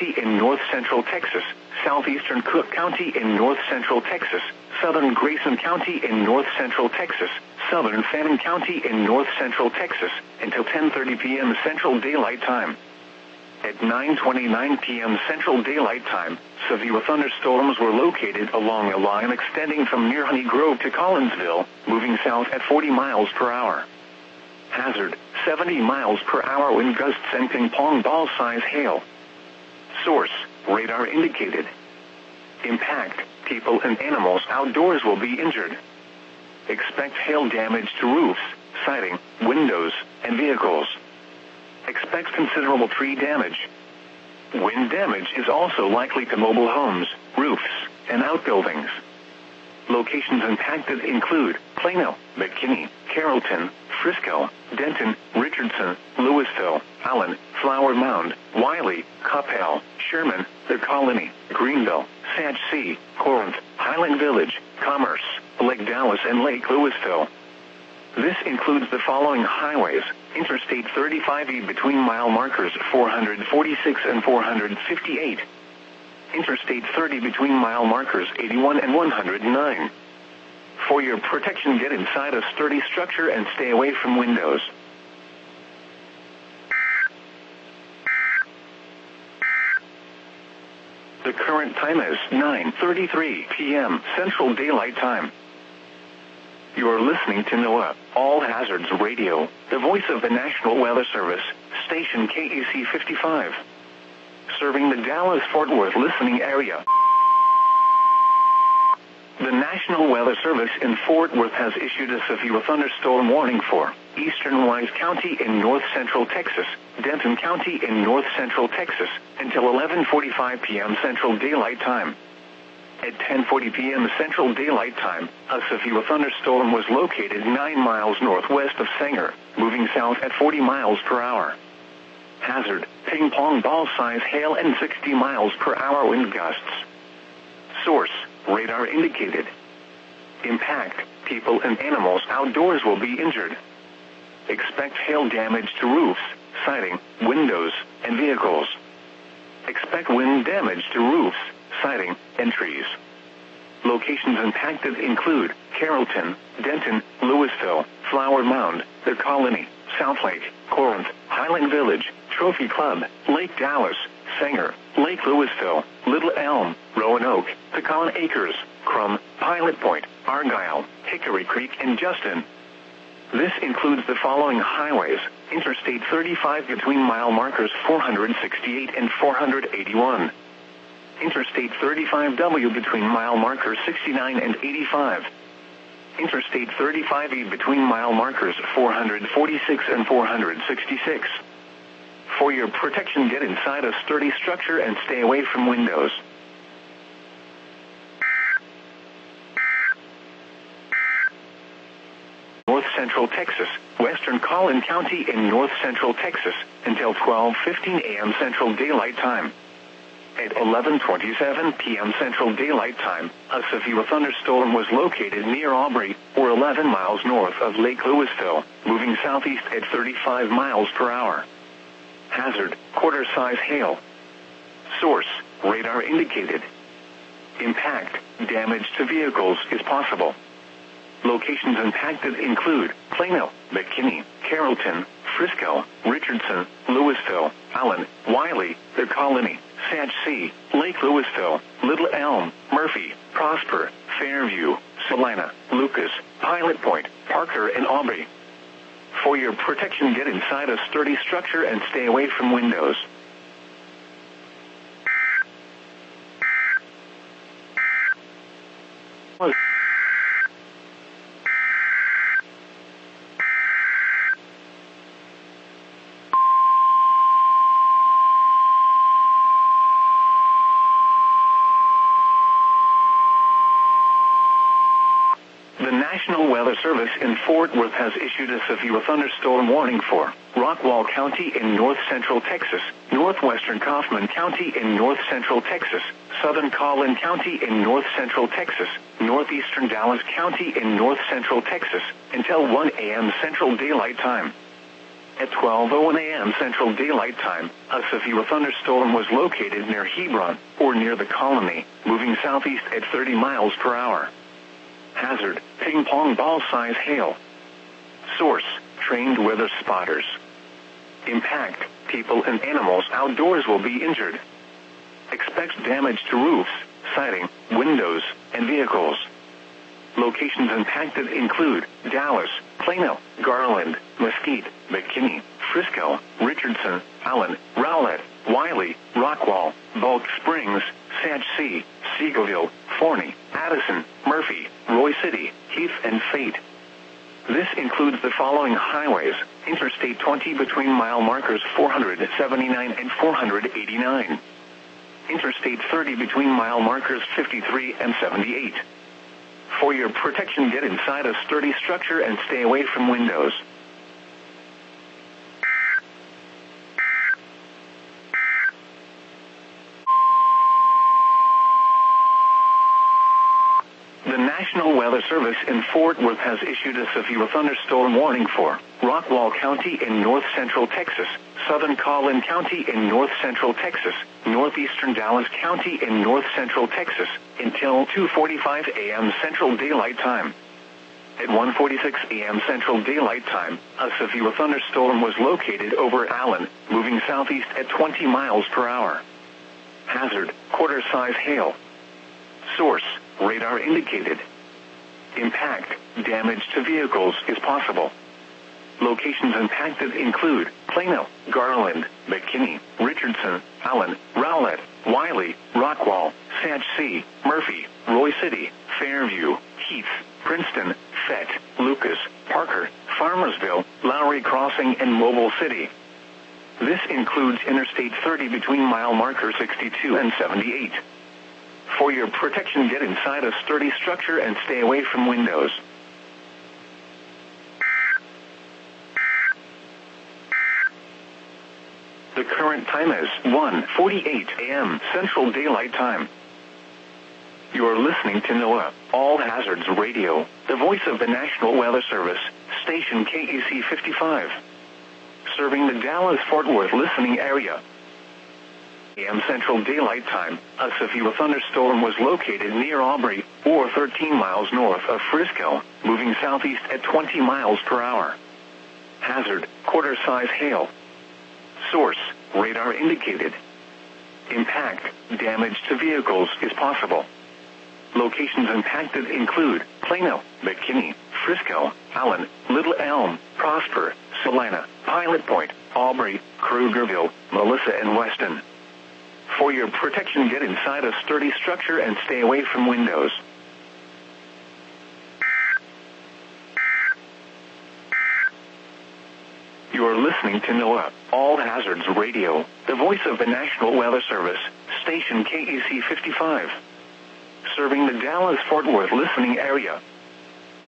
County in north-central Texas, southeastern Cook County in north-central Texas, southern Grayson County in north-central Texas, southern Fannin County in north-central Texas, until 10:30 p.m. Central Daylight Time. At 9:29 p.m. Central Daylight Time, severe thunderstorms were located along a line extending from near Honey Grove to Collinsville, moving south at 40 miles per hour. Hazard, 70 miles per hour wind gusts and ping-pong ball-size hail. Source, radar indicated. Impact, people and animals outdoors will be injured. Expect hail damage to roofs, siding, windows, and vehicles. Expect considerable tree damage. Wind damage is also likely to mobile homes, roofs, and outbuildings. Locations impacted include Plano, McKinney, Carrollton, Frisco, Denton, Richardson, Louisville, Allen, Flower Mound, Wiley, Coppell, Sherman, The Colony, Greenville, Sag City, Corinth, Highland Village, Commerce, Lake Dallas, and Lake Louisville. This includes the following highways: Interstate 35E between mile markers 446 and 458. Interstate 30 between mile markers 81 and 109. For your protection, get inside a sturdy structure and stay away from windows. The current time is 9:33 p.m. Central Daylight Time. You are listening to NOAA All Hazards Radio, the voice of the National Weather Service, station KAC 55. Serving the Dallas-Fort Worth listening area. The National Weather Service in Fort Worth has issued a severe thunderstorm warning for eastern Wise County in north-central Texas, Denton County in north-central Texas, until 11:45 p.m. Central Daylight Time. At 10:40 p.m. Central Daylight Time, a severe thunderstorm was located 9 miles northwest of Sanger, moving south at 40 miles per hour. Hazard, ping-pong ball-size hail and 60 miles per hour wind gusts. Source, radar indicated. Impact, people and animals outdoors will be injured. Expect hail damage to roofs, siding, windows, and vehicles. Expect wind damage to roofs, siding, and trees. Locations impacted include Carrollton, Denton, Louisville, Flower Mound, The Colony, Southlake, Corinth, Highland Village, Trophy Club, Lake Dallas, Sanger, Lake Louisville, Little Elm, Roanoke, Pecan Acres, Crum, Pilot Point, Argyle, Hickory Creek, and Justin. This includes the following highways: Interstate 35 between mile markers 468 and 481. Interstate 35W between mile markers 69 and 85. Interstate 35E between mile markers 446 and 466. For your protection, get inside a sturdy structure and stay away from windows. North Central Texas, western Collin County in north central Texas, until 12:15 a.m. Central Daylight Time. At 11:27 p.m. Central Daylight Time, a severe thunderstorm was located near Aubrey, or 11 miles north of Lake Louisville, moving southeast at 35 miles per hour. Hazard, quarter-size hail. Source, radar indicated. Impact, damage to vehicles is possible. Locations impacted include Plano, McKinney, Carrollton, Frisco, Richardson, Louisville, Allen, Wiley, The Colony, Sag City, Lake Louisville, Little Elm, Murphy, Prosper, Fairview, Salina, Lucas, Pilot Point, Parker, and Aubrey. For your protection, get inside a sturdy structure and stay away from windows. The National Weather Service in Fort Worth has issued a severe thunderstorm warning for Rockwall County in north-central Texas, northwestern Kaufman County in north-central Texas, southern Collin County in north-central Texas, northeastern Dallas County in north-central Texas, until 1 a.m. Central Daylight Time. at 12:01 a.m. Central Daylight Time, a severe thunderstorm was located near Hebron, or near the colony, moving southeast at 30 miles per hour. Hazard, ping pong ball size hail. Source, trained weather spotters. Impact, people and animals outdoors will be injured. Expect damage to roofs, siding, windows, and vehicles. Locations impacted include Dallas, Plano, Garland, Mesquite, McKinney, Frisco, Richardson, Allen, Rowlett, Wiley, Rockwall, Bulk Springs, Sage City, Seagoville, Forney, Addison, Murphy, Roy City, Heath, and Fate. This includes the following highways: Interstate 20 between mile markers 479 and 489. Interstate 30 between mile markers 53 and 78. For your protection, get inside a sturdy structure and stay away from windows. The National Weather Service in Fort Worth has issued a severe thunderstorm warning for Rockwall County in north central Texas, southern Collin County in north central Texas, northeastern Dallas County in north central Texas, until 2:45 a.m. Central Daylight Time. At 1:46 a.m. Central Daylight Time, a severe thunderstorm was located over Allen, moving southeast at 20 miles per hour. Hazard, quarter-size hail. Source, radar indicated. Impact, damage to vehicles is possible. Locations impacted include Plano, Garland, McKinney, Richardson, Allen, Rowlett, Wiley, Rockwall, Sage City, Murphy, Roy City, Fairview, Heath, Princeton, Fett, Lucas, Parker, Farmersville, Lowry Crossing, and Mobile City. This includes Interstate 30 between mile marker 62 and 78. For your protection, get inside a sturdy structure and stay away from windows. The current time is 1:48 a.m. Central Daylight Time. You're listening to NOAA, All Hazards Radio, the voice of the National Weather Service, station KEC 55. Serving the Dallas-Fort Worth listening area. A.M. Central Daylight Time, a severe thunderstorm was located near Aubrey, or 13 miles north of Frisco, moving southeast at 20 miles per hour. Hazard, quarter-size hail. Source, radar indicated. Impact, damage to vehicles is possible. Locations impacted include Plano, McKinney, Frisco, Allen, Little Elm, Prosper, Salina, Pilot Point, Aubrey, Krugerville, Melissa, and Weston. For your protection, get inside a sturdy structure and stay away from windows. You're listening to NOAA, All Hazards Radio, the voice of the National Weather Service, station KEC 55. Serving the Dallas-Fort Worth listening area.